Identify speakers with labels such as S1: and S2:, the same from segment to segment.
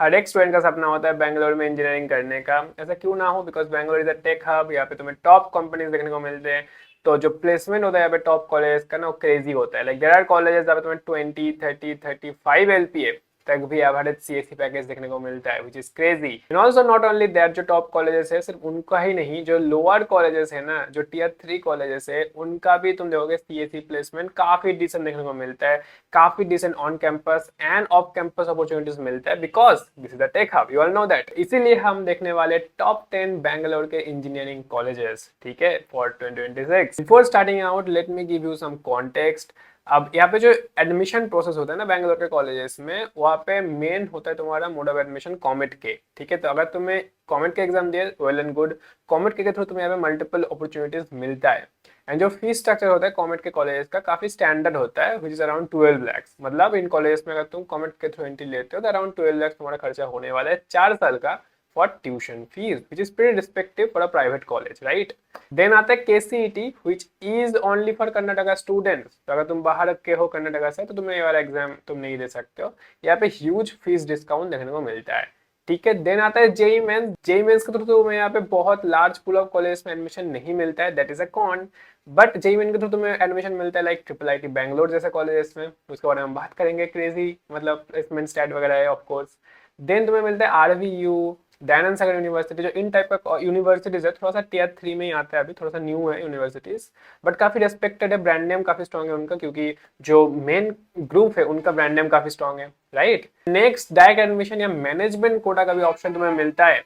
S1: हर एक स्टूडेंट का सपना होता है बैंगलोर में इंजीनियरिंग करने का। ऐसा क्यों ना हो, because Bangalore is a tech hub, यहाँ पे तुम्हें टॉप कंपनीज देखने को मिलते हैं। तो जो प्लेसमेंट होता है यहाँ पे टॉप कॉलेज का ना, वो क्रेजी होता है। लाइक देयर आर कॉलेजेस जहाँ पे तुम्हें 20, 30, 35 LPA तक भी एवरेज CSE पैकेज देखने को मिलता है, which is crazy. And also not only that, जो टॉप कॉलेजेस है सिर्फ उनका ही नहीं, जो लोअर कॉलेजेस है ना, जो Tier 3 कॉलेजेस है, उनका भी तुम देखोगे CSE प्लेसमेंट काफी डिसेंट देखने को मिलता है। काफी decent on campus and off campus opportunities मिलता है, because this is the tech hub, you all know that. इसीलिए हम देखने वाले टॉप 10 बैंगलोर के इंजीनियरिंग कॉलेजेस, ठीक है, for 2026। Before starting out, let me give you some context. अब यहाँ पे जो एडमिशन प्रोसेस होता है ना बैंगलोर के कॉलेजेस में, वहाँ पे मेन होता है तुम्हारा मोड ऑफ एडमिशन कॉमेट के, ठीक है। तो अगर तुम्हें कॉमेट के एग्जाम दिए, वेल एंड गुड। कॉमेट के थ्रू तुम्हें यहाँ पे मल्टीपल अपॉर्चुनिटीज मिलता है। एंड जो फीस स्ट्रक्चर होता है कॉमेट के कॉलेजेस का काफी स्टैंडर्ड होता है, विच इज अराउंड 12 lakhs। मतलब इन कॉलेज में अगर तुम कॉमेट के थ्रू एंट्री लेते हो तो अराउंड 12 lakhs तुम्हारा खर्चा होने वाला है 4 साल का, for tuition fees, which is pretty respective for a private college, right. Then आता है KCET, which is only for Karnataka students. तो अगर तुम बाहर के हो कर्नाटका से, तो तुम्हें ये वाला एग्जाम तुम नहीं दे सकते हो। यहाँ पे ह्यूज फीस डिस्काउंट देखने को मिलता है, ठीक है। देन आता है जेई मेंस। जेई मेंस के थ्रू तुम्हें यहाँ पे बहुत लार्ज पूल ऑफ कॉलेज में एडमिशन नहीं मिलता है, that is a con. But JEE Main के थ्रू तुम्हें एडमिशन मिलता है लाइक IIIT बैंगलोर जैसे कॉलेजेस में, उसके बारे में हम बात करेंगे। क्रेजी मतलब प्लेसमेंट स्टैट वगैरह है ऑफ कोर्स। देन तुम्हें मिलता है RVU, दयानंद सागर यूनिवर्सिटी। जो इन टाइप का यूनिवर्सिटीज है, थोड़ा सा Tier 3 में ही आता है, अभी थोड़ा सा न्यू है यूनिवर्सिटीज, बट काफी रेस्पेक्टेड है, ब्रांड नेम काफी स्ट्रॉन्ग है उनका, क्योंकि जो मेन ग्रुप है उनका ब्रांड नेम काफी स्ट्रॉन्ग है, राइट। नेक्स्ट, डायरेक्ट एडमिशन या मैनेजमेंट कोटा का भी ऑप्शन तुम्हें मिलता है।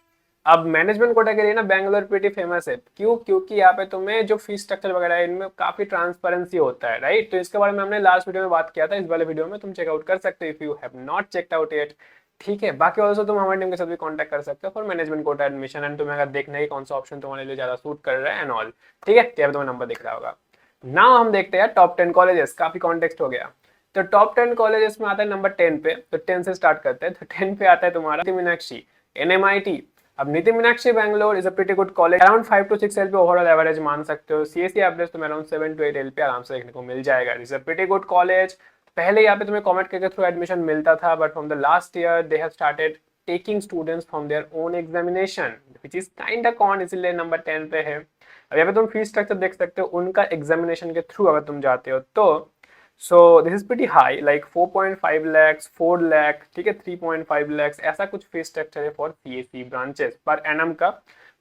S1: अब मैनेजमेंट कोटा के लिए ना बैंगलोर प्रीटी फेमस है, क्यों? क्योंकि यहाँ पे तुम्हें जो फीस स्ट्रक्चर वगैरह है इनमें काफी ट्रांसपेरेंसी होता है, राइट। तो इसके बारे में हमने लास्ट वीडियो में बात किया था, इस वाले वीडियो में तुम चेकआउट कर सकते हो if you have not checked out it, ठीक है। बाकी ऑल्सो तुम हमारे टीम के साथ भी कांटेक्ट कर सकते हो for management Kota admission, and तुम्हें अगर देखना है कौन सा ऑप्शन तुम्हारे लिए ज्यादा सूट कर रहा है एंड ऑल, ठीक है। यहाँ पे तुम्हें नंबर दिख रहा होगा। नाउ हम देखते हैं टॉप 10 कॉलेजेस। काफी कॉन्टेक्स्ट हो गया। तो टॉप 10 कॉलेजेस में आता है नंबर 10 पे, तो 10 से स्टार्ट करते हैं। तो 10 पे आता है तुम्हारा नीति मीनाक्षी, NMIT। अब नीति Meenakshi Bangalore is a pretty good college, around 5 to 6 LP overall average मान सकते हो। CSE एवरेज तुम्हें अराउंड 7 to 8 LP आराम से देखने को मिल जाएगा। Is a pretty good college. पहले यहाँ पे तुम्हें कॉमेट के थ्रू एडमिशन मिलता था, but from the last year they have started taking students from their own examination, which is kind of con, इसीलिए नंबर 10 पे है। अब यहाँ पे तुम फीस स्ट्रक्चर देख सकते हो उनका, एग्जामिनेशन के थ्रू अगर तुम जाते हो तो। सो this is pretty high, like 4.5 lakhs, 4 lakh, ठीक है, 3.5 lakhs, ऐसा कुछ फीस स्ट्रक्चर है फॉर CSE ब्रांचेस पर एनम का,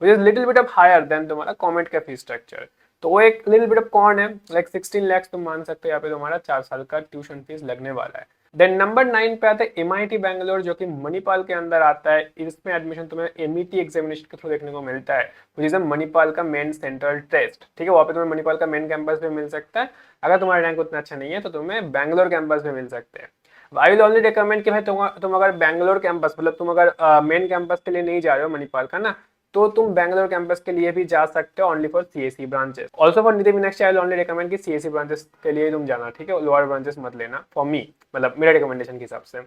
S1: which is little bit of higher than तुम्हारा कॉमेट का फीस स्ट्रक्चर। तो वो एक लिटिल बिट ऑफ कॉन है, लाइक 16 lakhs तुम मान सकते हो यहाँ पे तुम्हारा 4 साल का ट्यूशन फीस लगने वाला है। देन नंबर 9 पे आता है MIT बैंगलोर, जो कि मणिपाल के अंदर आता है। इसमें एडमिशन तुम्हें MET एग्जामिनेशन के थ्रू देखने को मिलता है, विच इज मणिपाल का मेन सेंट्रल टेस्ट, ठीक है। वहाँ पे तुम्हें मणिपाल का मेन कैंपस भी मिल सकता है। अगर तुम्हारा रैंक उतना अच्छा नहीं है तो तुम्हें बैंगलोर कैंपस भी मिल सकते हैं। आई विल ओनली रिकमेंड कि भाई तुम अगर बैंगलोर कैंपस, मतलब तुम अगर मेन कैंपस के लिए नहीं जा रहे हो मणिपाल का ना, तो तुम बैंगलोर कैंपस के लिए भी जा सकते हो, only for CSE branches. Also for Nitte Meenakshi I will only recommend कि CSE ब्रांचेस के लिए तुम जाना, ठीक है, लोअर ब्रांचेस मत लेना, फॉर मी, मतलब मेरे रिकमेंडेशन के हिसाब से।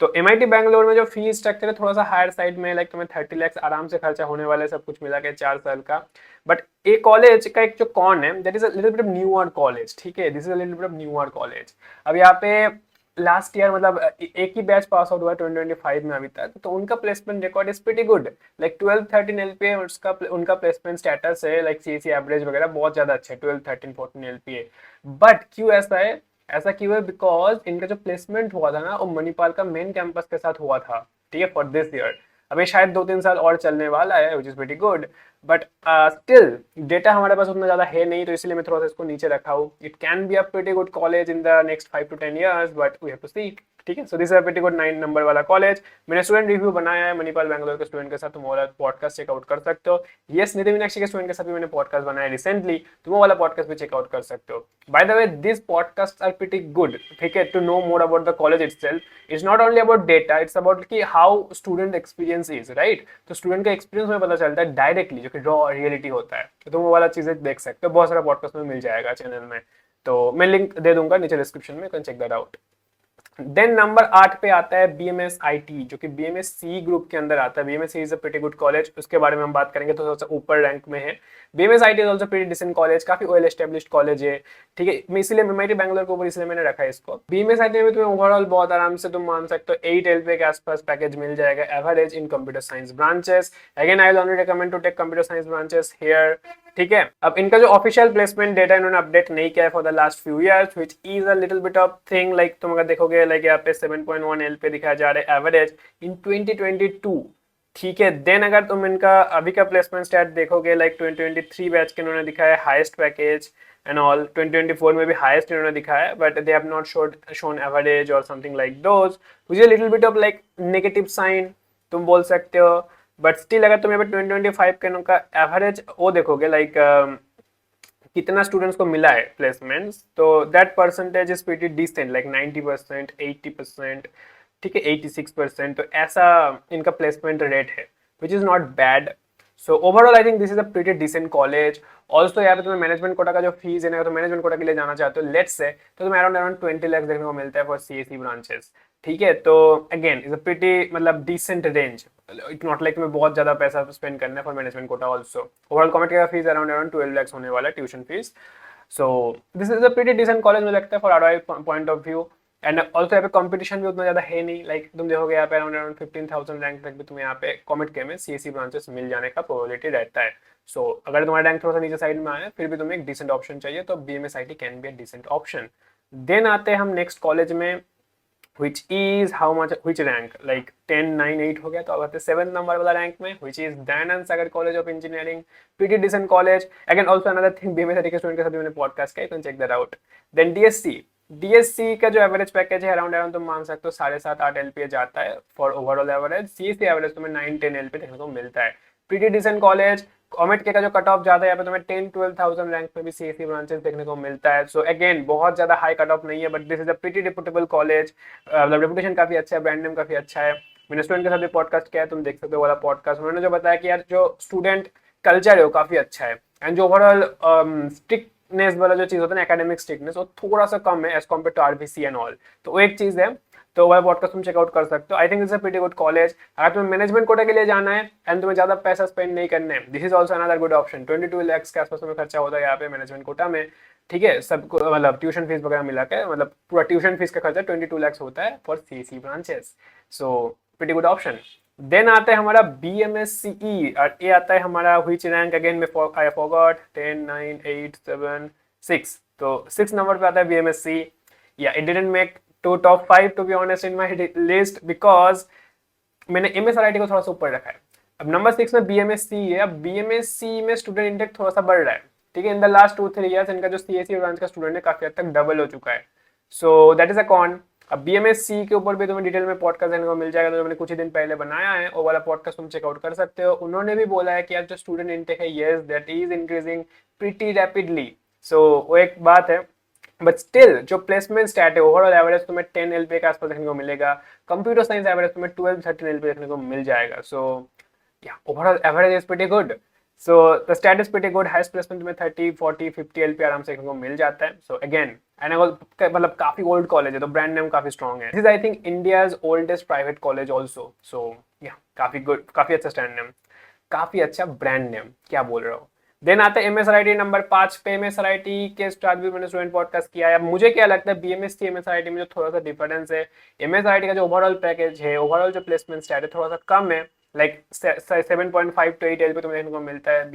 S1: तो MIT बैंगलोर में जो फीस स्ट्रक्चर है थोड़ा सा हायर साइड में, लाइक तुम्हें 30 lakhs आराम से खर्चा होने वाला है, सब कुछ मिला के 4 साल का। बट ए कॉलेज का एक जो कॉन है, that is a little bit of newer college, ठीक है, this is a little bit of newer college. अब यहाँ पे लास्ट ईयर मतलब एक ही बैच पास आउट हुआ है 2025 में अभी तक, तो उनका placement record is pretty good, like 12-13 LPA उसका उनका प्लेसमेंट स्टेटस है, लाइक CSE एवरेज वगैरह बहुत ज्यादा अच्छा है, 12-13-14 LPA। बट क्यों ऐसा है? ऐसा क्यों है? बिकॉज इनका जो प्लेसमेंट हुआ था ना, वो मणिपाल का मेन कैंपस के साथ हुआ था, ठीक है, फॉर दिस ईयर। अभी शायद 2-3 साल और चलने वाला है, which is very good. But still data हमारे पास उतना ज्यादा है नहीं, तो इसलिए मैं थोड़ा सा इसको नीचे रखा हूँ। It can be a pretty good college in the next 5 to 10 years, but we have to see, ठीक है। So this is a pretty good 9 number वाला कॉलेज। मैंने स्टूडेंट रिव्यू बनाया है मणिपाल बैंगलोर के स्टूडेंट के साथ, तुम वाला पॉडकास्ट चेकआउट कर सकते हो। यस, नितिन मीनाक्षी के स्टूडेंट के साथ भी मैंने पॉडकास्ट बनाया रिसेंटली, तुम वो वाला पॉडकास्ट भी चेकआउट कर सकते हो। By the way, this podcast are pretty good, ठीक है, to know more about the college itself. It's not only about data, it's about कि how student experience is, right. तो स्टूडेंट का एक्सपीरियंस में पता चलता है डायरेक्टली, जो कि रॉ रियलिटी होता है। तो तुम वो वाला चीजें देख सकते हो, बहुत सारा पॉडकास्ट में मिल जाएगा चैनल में। तो मैं लिंक दे दूंगा नीचे डिस्क्रिप्शन में, can check that out. Then number 8 पे आता है BMS IT, जो कि BMS C ग्रुप के अंदर आता है। BMS C is a pretty good college, उसके बारे में हम बात करेंगे तो थोड़ा सा ऊपर रैंक में है। BMS IT is also pretty decent college, काफी वेल एस्टेब्लिश्ड कॉलेज है, ठीक है। इसीलिए MIT बैंगलोर के ऊपर इसलिए मैंने रखा है इसको। BMS IT में तुम्हें ओवरऑल बहुत आराम से तुम मान सकते हो 8 LPA के आसपास पैकेज मिल जाएगा average in computer science branches. Again I will only recommend to take computer science branches here, ठीक है। अब इनका जो ऑफिशियल प्लेसमेंट डेटा इन्होंने अपडेट नहीं किया है for the last few years, which is a little bit of thing. Like तुम अगर देखोगे, लाइक यहाँ पे 7.1 L पे दिखाया जा रहा है एवरेज इन 2022, ठीक है। देन अगर तुम इनका अभी का प्लेसमेंट स्टैट देखोगे, लाइक 2023 बैच के इन्होंने दिखाया है हाईएस्ट पैकेज एंड ऑल, 2024 में भी हाईएस्ट इन्होंने दिखाया है, but they have not shown average और something like those, which is a little bit of like negative sign तुम बोल सकते हो। बट स्टिल अगर तुम यहाँ पे 2025 के उनका एवरेज वो देखोगे, लाइक कितना स्टूडेंट्स को मिला है प्लेसमेंट्स, तो that percentage is pretty decent, like 90%, 80%, ठीक है, 86%। तो ऐसा इनका प्लेसमेंट रेट है, which is not bad. So overall I think this is a pretty decent college. Also यहाँ पे तुम्हें मैनेजमेंट कोटा का जो फीस है ना, तो मैनेजमेंट कोटा के लिए जाना चाहते हो लेट्स से, तो तुम्हें अराउंड 20 लाख देखने को मिलता है फॉर CSE ब्रांचेस, ठीक है। तो अगेन इज अ प्रीटी मतलब decent range, it not like तुम्हें बहुत ज्यादा पैसा स्पेंड करना है for management quota. Also overall कॉमेट का फीस अराउंड 12 लाख होने वाला है tuition fees. So this is a pretty decent college मुझे लगता है for ROI point of view. And also यहाँ पे कंपटीशन भी उतना ज्यादा है नहीं, लाइक तुम देखोगे यहाँ पे अराउंड 15,000 रैंक तक भी तुम्हें यहाँ पे कॉमेट के में CSE ब्रांचेस मिल जाने का प्रोबेबिलिटी रहता है। सो अगर तुम्हारा रैंक थोड़ा सा नीचे साइड में आया फिर भी तुम्हें एक डिसेंट ऑप्शन चाहिए, तो BMS IT can be a decent option. Then आते हैं हम नेक्स्ट कॉलेज में, which is how much, which rank, like 10 9 8 हो गया, तो अब आते हैं 7th नंबर वाला रैंक में, which is Dayanand Sagar college of engineering, pretty decent college। again also another thing, BMS IT के स्टूडेंट के साथ भी मैंने पॉडकास्ट किया, you can check that out। then DSC का जो एवरेज पैकेज है अराउंड तुम मान सकते हो 7.5-8 LPA जाता है for overall average. CSE average तुम्हें 9-10 LPA देखने को मिलता है, प्रीटी डिसेंट कॉलेज। कॉमेट के का जो कट ऑफ जाता है यहाँ पे तुम्हें 10-12,000 रैंक में भी CSE ब्रांचेस देखने को मिलता है। सो अगेन बहुत ज्यादा हाई कट ऑफ नहीं है, but this is a pretty reputable college, मतलब रेपुटेशन काफी अच्छा है, ब्रांड नेम काफी अच्छा है। मैंने स्टूडेंट के साथ भी पॉडकास्ट किया है, तुम देख सकते हो वाला पॉडकास्ट। उन्होंने जो बताया कि यार जो स्टूडेंट कल्चर है वो काफी अच्छा है, एंड जो ओवरऑल स्ट्रिक्टनेस वाला जो चीज होता है ना, एकेडमिक स्ट्रिक्टनेस, वो थोड़ा सा कम है as compare to RBC and all, तो वो एक चीज है। तो वह पॉडकास्ट तुम चेकआउट कर सकते हो। I think it's a pretty good college. अगर तुम्हें मैनेजमेंट कोटा के लिए जाना है एंड तुम्हें ज्यादा पैसा स्पेंड नहीं करना है, this is also another good option. 22 lakhs के आसपास तुम्हें खर्चा होता है यहाँ पे मैनेजमेंट कोटा में, ठीक है। सबको मतलब ट्यूशन फीस वगैरह मिला के, मतलब पूरा ट्यूशन फीस का खर्चा 22 lakhs होता है फॉर CSE ब्रांचेस। So pretty good option. Then आता है हमारा BMS CE, और ये आता है हमारा व्हिच रैंक, अगेन में आई फॉरगॉट, 10 9 8 7 6, तो 6 नंबर पे आता है BMS CE। Yeah it didn't make to top 5 to be honest in my list, because मैंने MSRIT को थोड़ा सा ऊपर रखा है। अब नंबर 6 में BMS CE है। अब BMS CE में स्टूडेंट इंटेक थोड़ा सा बढ़ रहा है, ठीक है। इन द लास्ट 2-3 ईयर्स इनका जो CSE ब्रांच का स्टूडेंट है काफी हद तक डबल हो चुका है, so that is a con. अब BMS CE के ऊपर भी तुम्हें डिटेल में पॉडकास्ट देखने को मिल जाएगा, तो मैंने कुछ ही दिन पहले बनाया है, वो वाला पॉडकास्ट तुम चेकआउट कर सकते हो। उन्होंने भी बोला है कि यार जो स्टूडेंट इंटेक है, yes that is increasing pretty rapidly, so वो एक बात है। बट स्टिल जो प्लेसमेंट स्टैट है, ओवरऑल एवरेज तुम्हें 10 LPA के आसपास देखने को मिलेगा। कंप्यूटर साइंस एवरेज तुम्हें 12-13 LPA देखने को मिल जाएगा। So yeah overall average is pretty good. So the stat is pretty good. Highest placement तुम्हें 30 40 50 LPA आराम से देखने को मिल जाता है। सो अगेन मतलब काफी ओल्ड कॉलेज है, तो ब्रांड नेम काफी स्ट्रॉन्ग है। This is I think India's oldest private college also. So yeah काफी गुड, काफी अच्छा स्टैंड नेम, काफी अच्छा ब्रांड नेम, क्या बोल रहा हूँ। देन आता है MSRIT नंबर 5 पे। MSRIT के स्टार्ट भी मैंने स्टूडेंट पॉडकास्ट किया है। अब मुझे क्या लगता है BMS की MSRIT में जो थोड़ा सा डिफरेंस है, MSRIT का जो ओवरऑल पैकेज है, ओवरऑल जो प्लेसमेंट स्टैट है थोड़ा सा कम है, लाइक 7.5 to 8 LPA तुम्हें देखने को मिलता है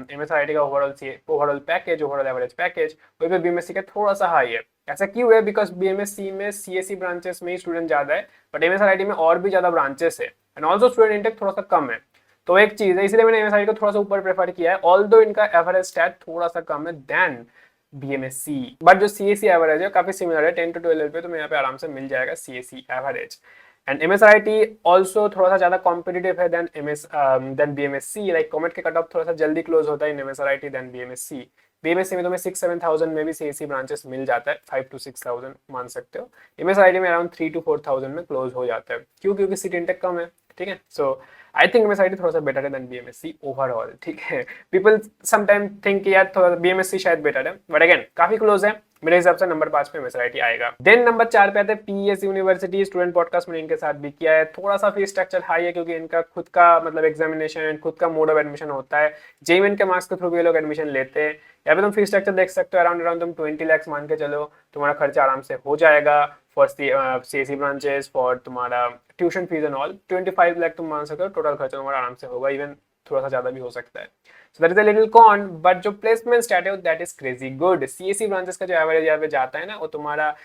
S1: MSRIT का overall package, overall average package, वही पे BMSC का थोड़ा सा हाई है। ऐसा क्यों है? बिकॉज BMSC में CSE ब्रांचेस में ही स्टूडेंट ज्यादा है, बट MSRIT में और भी ज्यादा ब्रांचेस है, एंड ऑल्सो स्टूडेंट इंटेक थोड़ा सा कम है, तो एक चीज है, इसलिए मैंने MSRIT को थोड़ा सा ऊपर प्रेफर किया है। ऑल्दो इनका एवरेज स्टैट थोड़ा सा कम है देन BMSC, बट जो CSE एवरेज है काफी सिमिलर है, 10 to 12 LPA तो यहाँ पे आराम से मिल जाएगा CSE average. And MSRIT also थोड़ा सा ज्यादा कॉम्पिटिटिव है देन BMSC। लाइक कॉमेट के कट ऑफ थोड़ा सा जल्दी क्लोज होता है इन MSRIT देन BMSC। BMSC में तुम्हें 6-7,000 में भी CSE ब्रांचेस मिल जाता है, 5 to 6,000 मान सकते हो। MSRIT में अराउंड 3 to 4,000 में क्लोज हो जाता है, क्यों? क्योंकि सीट इंटेक कम है, ठीक है। सो आई थिंक MSRIT थोड़ा सा बेटर है देन BMSC ओवरऑल, ठीक है। पीपल समटाइम थिंक यार थोड़ा BMSC शायद बेटर है, बट अगेन काफी क्लोज है। मेरे हिसाब से नंबर 5 पे एमएसआरआईटी आएगा। देन नंबर 4 पे आते हैं पीएस यूनिवर्सिटी। स्टूडेंट पॉडकास्ट मैंने इनके साथ भी किया है। थोड़ा सा फीस स्ट्रक्चर हाई है क्योंकि इनका खुद का मतलब एग्जामिनेशन एंड खुद का मोड ऑफ एडमिशन होता है। जेईई के मार्क्स के थ्रू भी ये लोग एडमिशन लेते हैं। यहाँ पे तुम फीस स्ट्रक्चर देख सकते हो, अराउंड अराउंड तुम 20 लाख मान के चलो, तुम्हारा खर्चा आराम से हो जाएगा फॉर सीएससी ब्रांचेस, फॉर तुम्हारा tuition fees and all. 25 lakh तुम मान सकते हो टोटल खर्चा तुम्हारा आराम से होगा, इवन थोड़ा सा ज्यादा भी हो सकता है। So that is a little con, but जो प्लेसमेंट स्टैट है that is crazy good। CSC branches का जो एवरेज यहाँ पे जाता है ना, वो तुम्हारा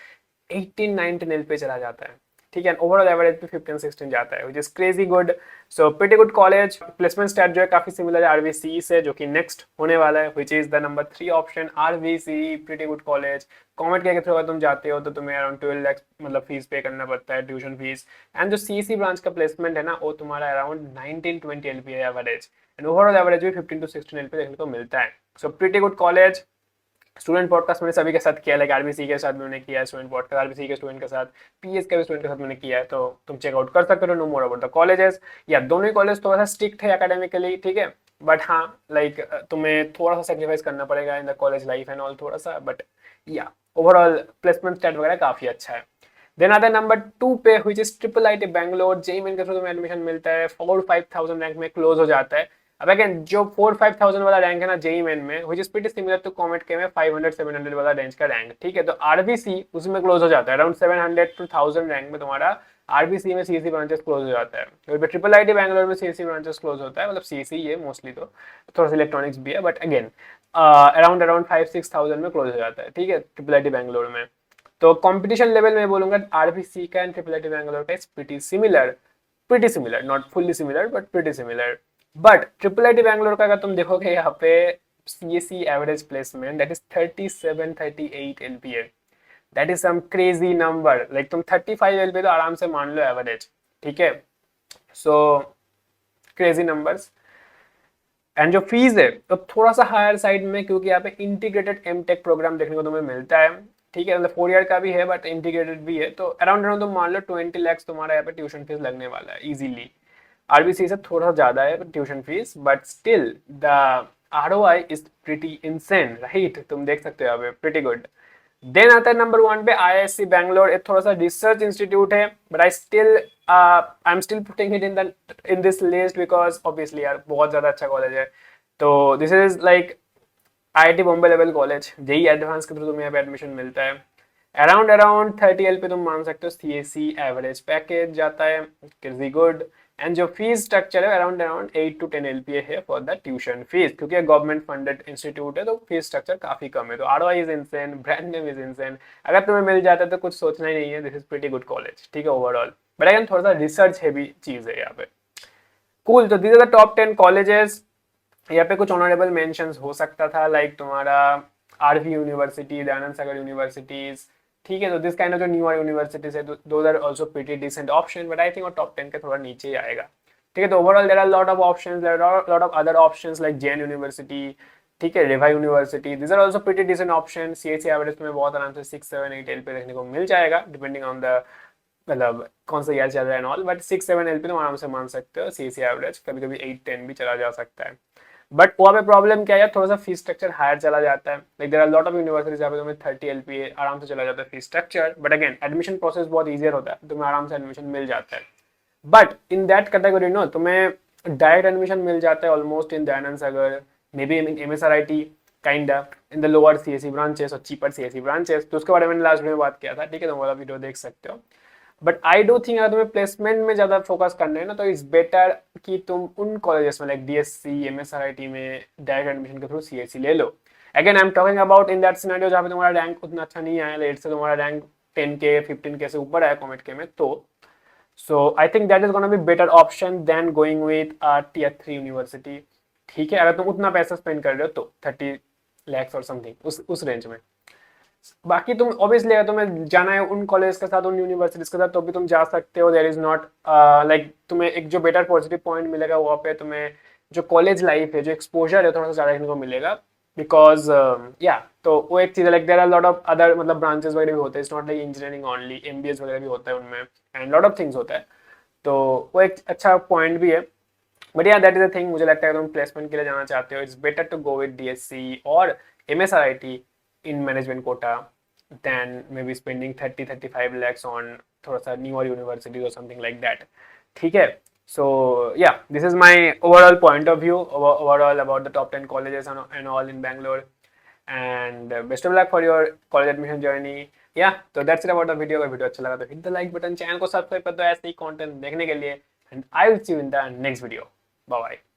S1: 18-19 एल पे चला जाता है, ठीक है। ओवरऑल एवरेज पे 15-16 जाता है, which is crazy good. So pretty good college. Placement stat जो है काफी सिमिलर है आरवीसी से, जो कि नेक्स्ट होने वाला है, which is the number 3 option, RVC pretty good college. Comet के थ्रू अगर तुम जाते हो तो तुम्हें अराउंड 12 लाख मतलब फीस पे करना पड़ता है, ट्यूशन फीस। एंड जो सीएससी ब्रांच का प्लेसमेंट है ना, वो तुम्हारा अराउंड 19-20 एलपी है एवरेज, एंड ओवरऑल एवरेज भी 15-16 एलपी देखने को मिलता है। सो pretty good college. Student podcast मैंने सभी के साथ किया, लाइक आरबीसी के साथ मैंने किया है स्टूडेंट पॉडकास्ट, आरबीसी के स्टूडेंट के साथ, पीएस के भी स्टूडेंट के साथ मैंने किया है, तो तुम चेकआउट कर सकते हो, know more about the colleges. Yeah दोनों ही कॉलेज थोड़ा सा स्ट्रिक्ट है एकेडमिकली, ठीक है, बट हाँ लाइक तुम्हें थोड़ा सा सेक्रीफाइस करना पड़ेगा in the college life and all थोड़ा सा, बट या ओवरऑल प्लेसमेंट स्टैट वगैरह काफी अच्छा है। देन आता है नंबर 2 पे, which is triple IT Bangalore. JEE main के थ्रू तुम्हें एडमिशन मिलता है, 4-5,000 रैंक में क्लोज हो जाता है। अब अगेन जो 4-5,000 वाला रैंक है ना जेईई मेन में, which is pretty similar to कॉमेट के में 500-700 वाला रेंज का रैंक, ठीक है। तो आरबीसी उसमें क्लोज हो जाता है, अराउंड 700 to 1000 रैंक में तुम्हारा आरबीसी में सीएससी ब्रांचेस क्लोज हो जाता है। ट्रिपल आईटी बैंगलोर में सीएससी ब्रांचेस क्लोज होता है, मतलब सीएससी है मोस्टली, तो थोड़ा सा इलेक्ट्रॉनिक्स भी है, बट अगेन अराउंड 5-6,000 में क्लोज हो जाता है, ठीक है, ट्रिपल आईटी बैंगलोर में। तो कंपटीशन लेवल में बोलूंगा आरबीसी का एंड ट्रिपल आईटी बैंगलोर का is pretty similar, not fully similar but pretty similar. But triple IT Bangalore का अगर तुम देखोगे यहाँ पे CSC average placement that is 37-38 LPA, that is some crazy number. Like तुम 35 एलपीए तो आराम से मान लो एवरेज, ठीक है। So crazy numbers. एंड जो फीस है तो थोड़ा सा हायर साइड में, क्योंकि यहाँ पे इंटीग्रेटेड एमटेक प्रोग्राम देखने को तुम्हें मिलता है, ठीक है, मतलब 4 ईयर का भी है बट इंटीग्रेटेड भी है, तो अराउंड अराउंड तुम मान लो 20 लाख तुम्हारा यहाँ पे ट्यूशन फीस लगने वाला है इजीली। आरबीसी से थोड़ा ज्यादा है tuition fees, but still the ROI is pretty insane, right, तुम देख सकते हो यहाँ पे प्रीटी गुड। देन आता है नंबर 1 पे आईआईएससी बैंगलोर। एक थोड़ा सा रिसर्च इंस्टीट्यूट है, but I am still putting it in this list because obviously यार बहुत ज्यादा अच्छा कॉलेज है। तो this is like IIT Bombay level college, JEE advance के थ्रू तुम्हें यहाँ पे एडमिशन मिलता है। अराउंड 30 एल पे तुम मान सकते हो सीएससी एवरेज पैकेज जाता है, क्रेजी गुड। एंड जो फीस स्ट्रक्चर है अराउंड 8-10 एलपीए है फॉर द ट्यूशन फीस, क्योंकि गवर्नमेंट फंडेड इंस्टीट्यूट है तो फीस स्ट्रक्चर काफी कम है। तो ROI is insane, brand name is insane, अगर तुम्हें मिल जाता है तो कुछ सोचना ही नहीं है, this is pretty good college, ठीक है ओवरऑल। बट अगेन थोड़ा सा रिसर्च हैवी चीज है यहाँ पे। कूल, तो these are the top 10 colleges. यहाँ पे कुछ ऑनरेबल मेंशंस हो सकता था, लाइक तुम्हारा RV university, Dayananda Sagar universities, ठीक है। तो दिस काइंड ऑफ जो न्यूअर यूनिवर्सिटीज है, those are also pretty decent option, but I think वो टॉप 10 के थोड़ा नीचे ही आएगा, ठीक है। तो overall there are lot of options, there are lot of other options like Jain university, ठीक है, Reva university, this are also pretty decent option. CSC average में बहुत आराम से 6-7-8 एल पे देखने को मिल जाएगा, डिपेंडिंग ऑन द मतलब कौन सा ईयर चल रहा है एंड ऑल, बट 6-7 एल पे तुम आराम से मान सकते हो। सीएससी एवरेज कभी कभी 8-10 भी चला जा सकता है, बट वहाँ पे प्रॉब्लम क्या है, थोड़ा सा फीस स्ट्रक्चर हायर चला जाता है। Like there are lot of universities जहाँ पे तुम्हें 30 एलपीए आराम से चला जाता है fees structure, but again admission process बहुत ईजियर होता है, तुम्हें आराम से एडमिशन मिल जाता है। But in that category no तुम्हें डायरेक्ट एडमिशन मिल जाता है almost in Dayananda Sagar, maybe in MSRIT kind in the lower CSC branches और चीपर सीएससी ब्रांचेस, तो उसके बारे में लास्ट वीडियो में बात किया था, ठीक है, तो वाला वीडियो देख सकते हो। बट आई डू थिंक अगर तुम्हें प्लेसमेंट में ज्यादा फोकस करना है ना, तो इट्स बेटर कि तुम उन कॉलेजेस में लाइक डीएससी एमएसआरआईटी में डायरेक्ट एडमिशन के थ्रू सीएससी ले लो। Again I am talking about in that scenario जहाँ पे तुम्हारा रैंक उतना अच्छा नहीं आया, लेट से तुम्हारा रैंक 10K 15K से ऊपर आया कॉमेट के में, तो so I think that is gonna be better option than going with tier 3 university, ठीक है, अगर तुम उतना पैसा स्पेंड कर रहे हो तो 30 lakhs और समथिंग उस रेंज में। बाकी तुम ऑब्वियसली अगर तुम्हें जाना है उन कॉलेज के साथ उन यूनिवर्सिटीज के साथ तो भी तुम जा सकते हो, देयर इज नॉट लाइक तुम्हें एक जो बेटर पॉजिटिव पॉइंट मिलेगा वहाँ पे तुम्हें जो कॉलेज लाइफ है, जो एक्सपोजर है, थोड़ा सा ज़्यादा देखने को मिलेगा, बिकॉज या तो वो एक चीज़ है। Like there are lot of other मतलब ब्रांचेस वगैरह भी होते हैं, it's not like engineering only, MBS वगैरह भी होता है उनमें, एंड लॉट ऑफ थिंग्स होता है, तो वो एक अच्छा पॉइंट भी है। बट या दैट इज अ थिंग, मुझे लगता है तुम प्लेसमेंट के लिए जाना चाहते हो, it's better to go with DSC और MSRIT in management quota, than maybe spending 30-35 lakhs on थोड़ा सा newer universities or something like that. ठीक है. So yeah, this is my overall point of view overall about the top 10 colleges and all in Bangalore. And best of luck for your college admission journey. Yeah, so that's it about the video. अगर video अच्छा लगा तो hit the like button, channel को subscribe कर दो ऐसे ही content देखने के लिए. And I will see you in the next video. Bye bye.